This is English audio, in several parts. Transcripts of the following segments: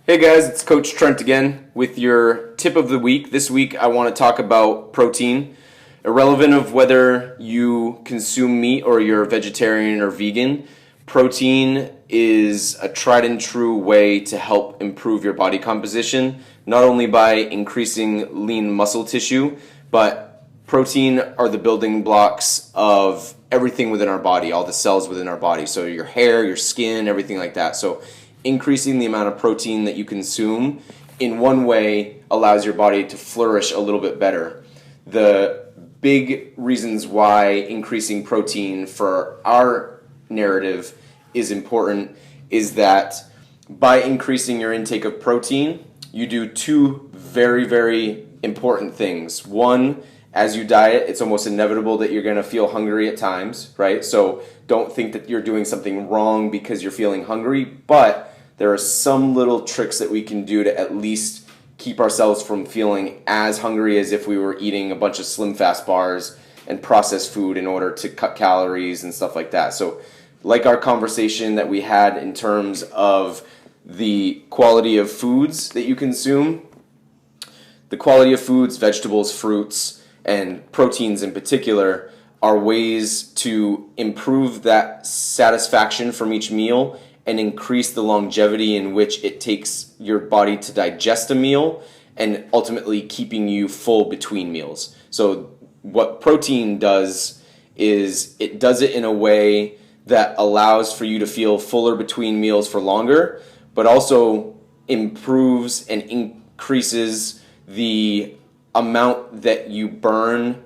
Hey guys, it's Coach Trent again with your tip of the week. This week I want to talk about protein. Irrelevant of whether you consume meat or you're a vegetarian or vegan, protein is a tried and true way to help improve your body composition, not only by increasing lean muscle tissue, but protein are the building blocks of everything within our body, all the cells within our body. So your hair, your skin, everything like that. So increasing the amount of protein that you consume in one way allows your body to flourish a little bit better. The big reasons why increasing protein for our narrative is important is that by increasing your intake of protein, you do two very, very important things. One, as you diet, it's almost inevitable that you're going to feel hungry at times, right? So don't think that you're doing something wrong because you're feeling hungry, but there are some little tricks that we can do to at least keep ourselves from feeling as hungry as if we were eating a bunch of Slim Fast bars and processed food in order to cut calories and stuff like that. So like our conversation that we had in terms of the quality of foods that you consume, the quality of foods, vegetables, fruits, and proteins in particular are ways to improve that satisfaction from each meal and increase the longevity in which it takes your body to digest a meal and ultimately keeping you full between meals. So what protein does is it does it in a way that allows for you to feel fuller between meals for longer, but also improves and increases the amount that you burn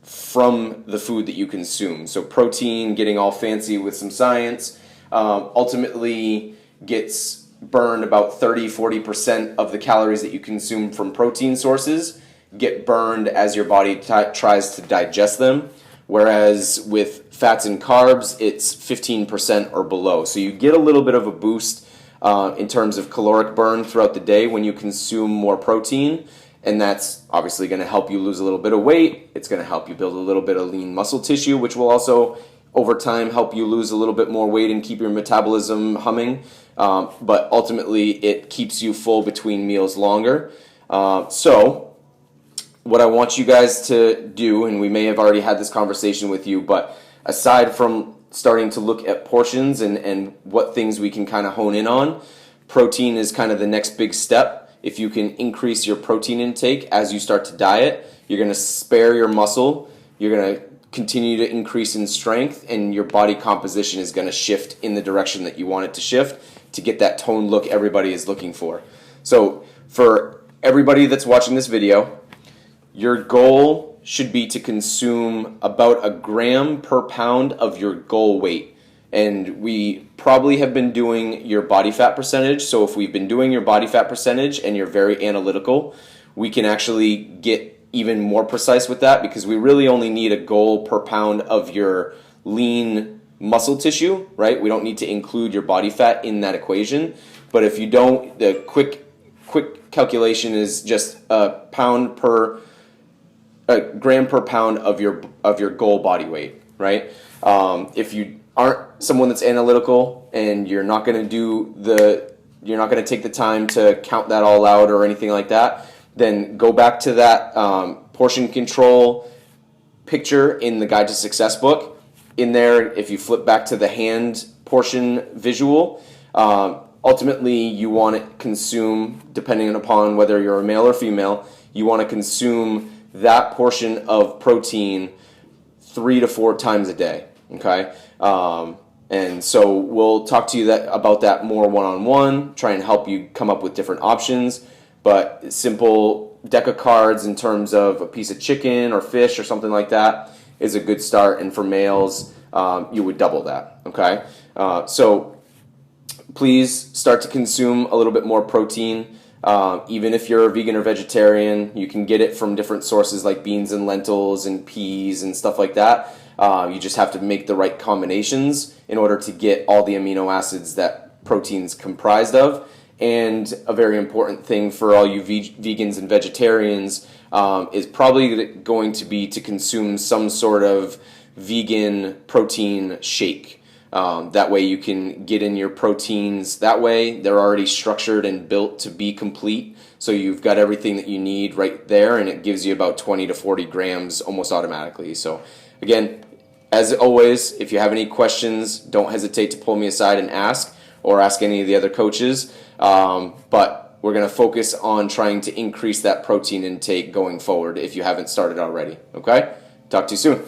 from the food that you consume. So protein, getting all fancy with some science, ultimately gets burned about 30-40% of the calories that you consume from protein sources get burned as your body tries to digest them, whereas with fats and carbs it's 15% or below. So you get a little bit of a boost in terms of caloric burn throughout the day when you consume more protein, and that's obviously going to help you lose a little bit of weight. It's going to help you build a little bit of lean muscle tissue, which will also over time help you lose a little bit more weight and keep your metabolism humming, but ultimately it keeps you full between meals longer. So what I want you guys to do, and we may have already had this conversation with you, but aside from starting to look at portions and what things we can kind of hone in on, protein is kind of the next big step. If you can increase your protein intake as you start to diet, you're going to spare your muscle, you're going to continue to increase in strength, and your body composition is going to shift in the direction that you want it to shift to get that toned look everybody is looking for. So for everybody that's watching this video, your goal should be to consume about 1 gram per pound of your goal weight. And we probably have been doing your body fat percentage. So if we've been doing your body fat percentage and you're very analytical, we can actually get even more precise with that, because we really only need a goal per pound of your lean muscle tissue, right? We don't need to include your body fat in that equation. But if you don't, the quick calculation is just a gram per pound of your goal body weight, right? If you aren't someone that's analytical and you're not going to take the time to count that all out or anything like that, then go back to that portion control picture in the Guide to Success book. In there, if you flip back to the hand portion visual, ultimately you want to consume, depending upon whether you're a male or female, you want to consume that portion of protein 3 to 4 times a day, okay? And so we'll talk to you about that more one-on-one, try and help you come up with different options. But simple deck of cards in terms of a piece of chicken or fish or something like that is a good start. And for males, you would double that, okay? So please start to consume a little bit more protein. Even if you're a vegan or vegetarian, you can get it from different sources like beans and lentils and peas and stuff like that. You just have to make the right combinations in order to get all the amino acids that protein's comprised of. And a very important thing for all you vegans and vegetarians is probably going to be to consume some sort of vegan protein shake. That way you can get in your proteins that way. They're already structured and built to be complete. So you've got everything that you need right there, and it gives you about 20 to 40 grams almost automatically. So again, as always, if you have any questions, don't hesitate to pull me aside and ask, or ask any of the other coaches. But we're going to focus on trying to increase that protein intake going forward if you haven't started already. Okay? Talk to you soon.